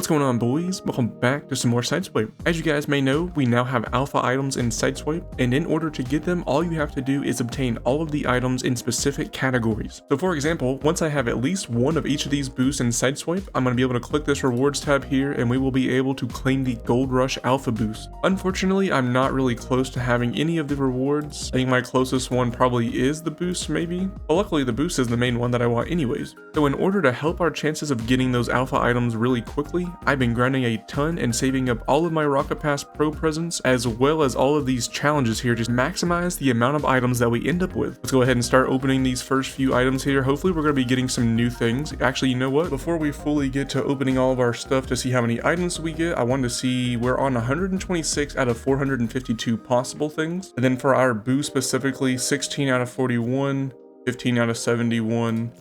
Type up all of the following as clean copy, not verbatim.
What's going on, boys? Welcome back to some more SideSwipe. As you guys may know, we now have alpha items in SideSwipe, and in order to get them, all you have to do is obtain all of the items in specific categories. So for example, once I have at least one of each of these boosts in SideSwipe, I'm going to be able to click this rewards tab here, and we will be able to claim the Gold Rush alpha boost. Unfortunately, I'm not really close to having any of the rewards. I think my closest one probably is the boost, maybe. But luckily, the boost is the main one that I want anyways. So in order to help our chances of getting those alpha items really quickly, I've been grinding a ton and saving up all of my Rocket Pass Pro presents, as well as all of these challenges here, just maximize the amount of items that we end up with. Let's go ahead and start opening these first few items here. Hopefully we're going to be getting some new things. Actually, you know what? Before we fully get to opening all of our stuff to see how many items we get, I wanted to see we're on 126 out of 452 possible things. And then for our boost specifically, 16 out of 41, 15 out of 71,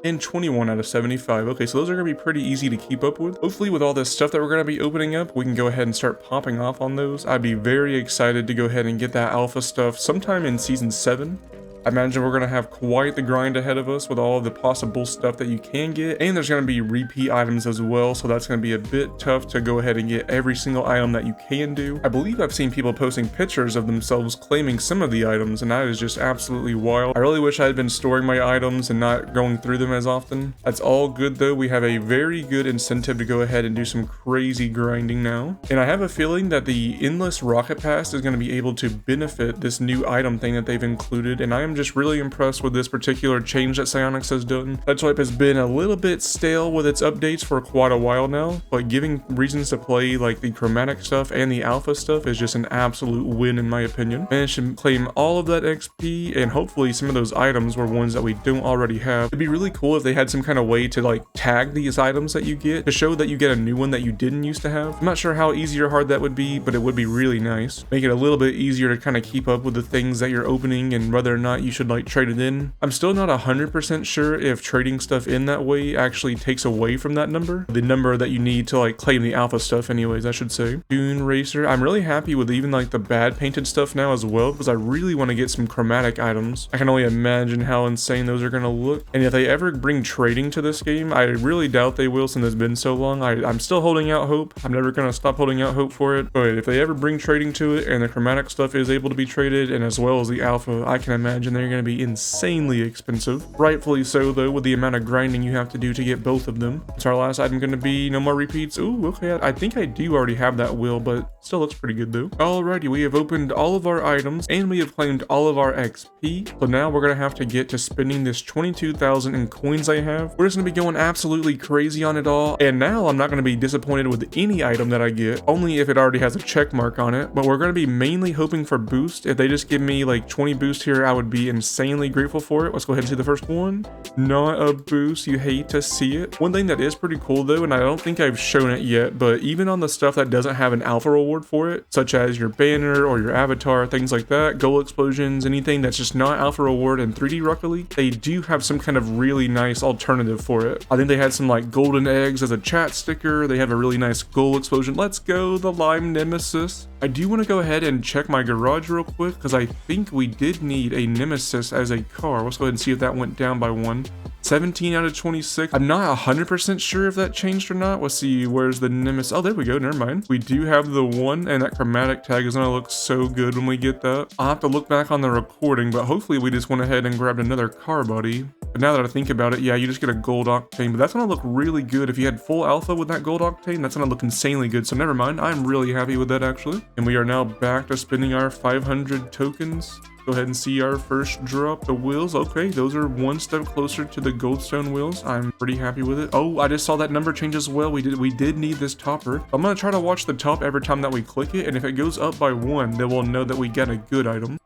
and 21 out of 75. Okay, so those are going to be pretty easy to keep up with. Hopefully with all this stuff that we're going to be opening up, we can go ahead and start popping off on those. I'd be very excited to go ahead and get that alpha stuff sometime in season 7. I imagine we're going to have quite the grind ahead of us with all of the possible stuff that you can get, and there's going to be repeat items as well, so that's going to be a bit tough to go ahead and get every single item that you can do. I believe I've seen people posting pictures of themselves claiming some of the items, and that is just absolutely wild. I really wish I had been storing my items and not going through them as often. That's all good though. We have a very good incentive to go ahead and do some crazy grinding now, and I have a feeling that the endless rocket pass is going to be able to benefit this new item thing that they've included, and I am just really impressed with this particular change that Psyonix has done. SideSwipe has been a little bit stale with its updates for quite a while now, but giving reasons to play like the chromatic stuff and the alpha stuff is just an absolute win in my opinion. Managed to claim all of that XP, and hopefully some of those items were ones that we don't already have. It'd be really cool if they had some kind of way to like tag these items that you get to show that you get a new one that you didn't used to have. I'm not sure how easy or hard that would be, but it would be really nice. Make it a little bit easier to kind of keep up with the things that you're opening and whether or not you should like trade it in. I'm still not 100% sure if trading stuff in that way actually takes away from that number. The number that you need to like claim the alpha stuff anyways, I should say. Dune Racer. I'm really happy with even like the bad painted stuff now as well, because I really want to get some chromatic items. I can only imagine how insane those are going to look. And if they ever bring trading to this game, I really doubt they will since it's been so long. I'm still holding out hope. I'm never going to stop holding out hope for it. But if they ever bring trading to it and the chromatic stuff is able to be traded, and as well as the alpha, I can imagine they're going to be insanely expensive. Rightfully so though, with the amount of grinding you have to do to get both of them. It's our last item going to be no more repeats. Ooh, okay, I think I do already have that wheel, but still looks pretty good though. Alrighty, we have opened all of our items and we have claimed all of our XP. So now we're going to have to get to spending this 22,000 in coins I have. We're just going to be going absolutely crazy on it all, and now I'm not going to be disappointed with any item that I get, only if it already has a check mark on it. But we're going to be mainly hoping for boost. If they just give me like 20 boost here, I would be insanely grateful for it. Let's go ahead and see the first one. Not a boost. You hate to see it. One thing that is pretty cool though, and I don't think I've shown it yet, but even on the stuff that doesn't have an alpha reward for it, such as your banner or your avatar, things like that, goal explosions, anything that's just not alpha reward in 3D Rocket League, they do have some kind of really nice alternative for it. I think they had some like golden eggs as a chat sticker. They have a really nice goal explosion. Let's go, the Lime Nemesis. I do want to go ahead and check my garage real quick, because I think we did need a Nemesis as a car. Let's go ahead and see if that went down by 1. 17 out of 26. I'm not 100% sure if that changed or not. Let's see, where's the Nemesis? Oh, there we go, never mind. We do have the one, and that chromatic tag is gonna look so good when we get that. I'll have to look back on the recording, but hopefully we just went ahead and grabbed another car body. But now that I think about it, yeah, you just get a gold octane, but that's gonna look really good. If you had full alpha with that gold octane, that's gonna look insanely good, so never mind. I'm really happy with that actually. And we are now back to spending our 500 tokens. Go ahead and see our first drop, the wheels. Okay, those are one step closer to the goldstone wheels. I'm pretty happy with it. Oh, I just saw that number change as well. We did need this topper. I'm gonna try to watch the top every time that we click it, and if it goes up by 1, then we'll know that we get a good item.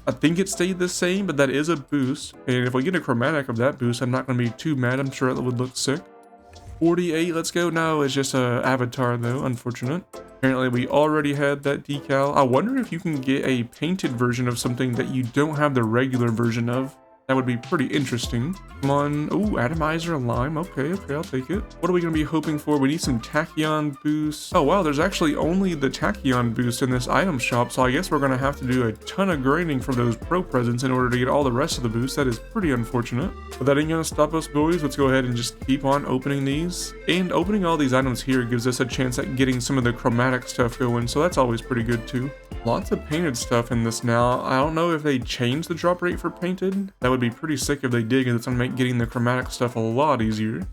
I think it stayed the same, but that is a boost, and if we get a chromatic of that boost, I'm not gonna be too mad. I'm sure it would look sick. 48, let's go. No, it's just a avatar though, unfortunate. Apparently we already had that decal. I wonder if you can get a painted version of something that you don't have the regular version of. That would be pretty interesting. Come on. Ooh, atomizer lime. Okay, I'll take it. What are we going to be hoping for? We need some tachyon boosts. Oh, wow, there's actually only the tachyon boost in this item shop, so I guess we're going to have to do a ton of grinding for those pro presents in order to get all the rest of the boosts. That is pretty unfortunate. But that ain't going to stop us, boys. Let's go ahead and just keep on opening these. And opening all these items here gives us a chance at getting some of the chromatic stuff going, so that's always pretty good too. Lots of painted stuff in this now. I don't know if they changed the drop rate for painted. That would be pretty sick if they did, because it's going to make getting the chromatic stuff a lot easier.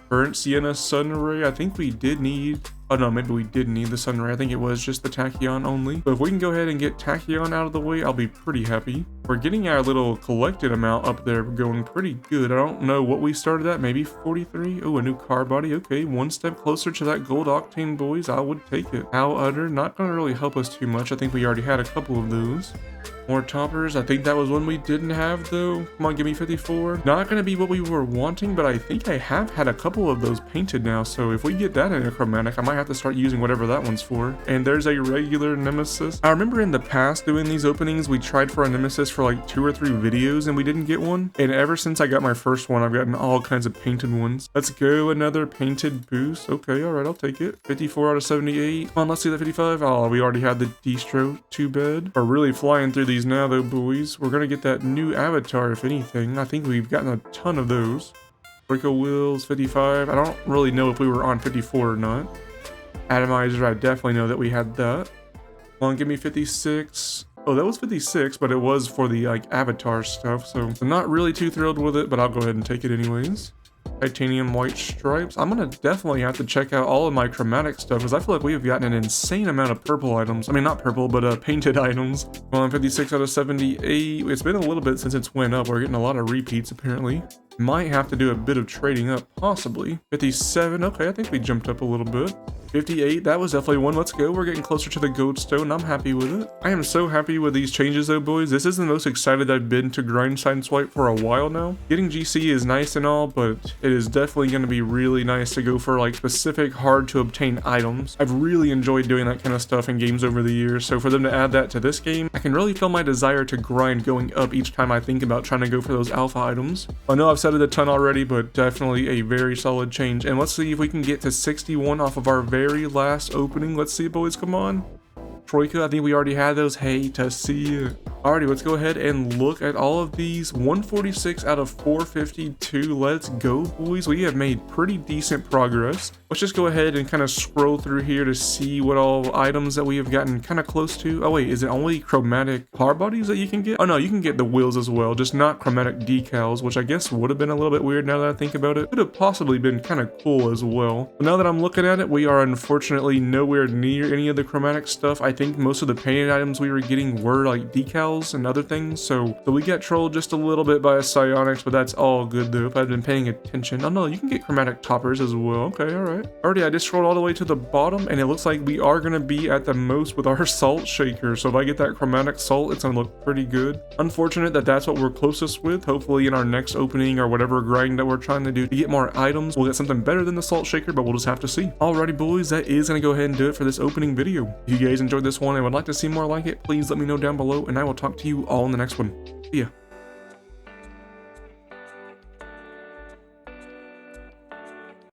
Burnt sienna sunray. I think we did need... Oh no, maybe we didn't need the sunray. I think it was just the tachyon only. So if we can go ahead and get tachyon out of the way, I'll be pretty happy. We're getting our little collected amount up there going pretty good. I don't know what we started at. Maybe 43? Oh, a new car body. Okay, one step closer to that gold octane, boys. I would take it. How utter. Not going to really help us too much. I think we already had a couple of those. More toppers. I think that was one we didn't have though. Come on, give me 54. Not going to be what we were wanting, but I think I have had a couple of those painted now. So if we get that in a chromatic, I might have to start using whatever that one's for. And there's a regular nemesis. I remember in the past doing these openings, we tried for a nemesis for like 2 or 3 videos and we didn't get one. And ever since I got my first one, I've gotten all kinds of painted ones. Let's go, another painted boost. Okay, all right, I'll take it. 54 out of 78. Come on, let's see the 55. Oh, we already had the distro. Too bad. We're really flying through these now though, boys. We're gonna get that new avatar if anything. I think we've gotten a ton of those. Brico wheels, 55. I don't really know if we were on 54 or not. Atomizer, I definitely know that we had that. Come on, give me 56. Oh, that was 56, but it was for the like avatar stuff, so I'm not really too thrilled with it, but I'll go ahead and take it anyways. Titanium white stripes. I'm gonna definitely have to check out all of my chromatic stuff, because I feel like we have gotten an insane amount of purple items. I mean, not purple, but painted items. Well, I'm 56 out of 78. It's been a little bit since it's went up. We're getting a lot of repeats apparently. Might have to do a bit of trading up, possibly. 57. Okay, I think we jumped up a little bit. 58, that was definitely one. Let's go. We're getting closer to the goldstone. I'm happy with it. I am so happy with these changes though, boys. This is the most excited I've been to grind SideSwipe for a while now. Getting GC is nice and all, but it is definitely going to be really nice to go for like specific hard to obtain items. I've really enjoyed doing that kind of stuff in games over the years, so for them to add that to this game, I can really feel my desire to grind going up each time I think about trying to go for those alpha items. I know I've said it a ton already, but definitely a very solid change. And let's see if we can get to 61 off of our very last opening. Let's see, boys. Come on. Troika, I think we already had those. Hate to see it. Alrighty, let's go ahead and look at all of these. 146 out of 452. Let's go, boys. We have made pretty decent progress. Let's just go ahead and kind of scroll through here to see what all items that we have gotten kind of close to. Oh wait, is it only chromatic car bodies that you can get? Oh no, you can get the wheels as well, just not chromatic decals, which I guess would have been a little bit weird now that I think about it. Could have possibly been kind of cool as well. But now that I'm looking at it, we are unfortunately nowhere near any of the chromatic stuff. I think most of the painted items we were getting were like decals and other things, so we got trolled just a little bit by a psionics, but that's all good though if I've been paying attention. Oh no, you can get chromatic toppers as well. Okay, all right. Alrighty, I just scrolled all the way to the bottom and it looks like we are going to be at the most with our salt shaker. So if I get that chromatic salt, it's going to look pretty good. Unfortunate that that's what we're closest with. Hopefully in our next opening or whatever grind that we're trying to do to get more items, we'll get something better than the salt shaker, but we'll just have to see. Alrighty, boys, that is going to go ahead and do it for this opening video. If you guys enjoyed this one and would like to see more like it, please let me know down below and I will talk to you all in the next one. See ya.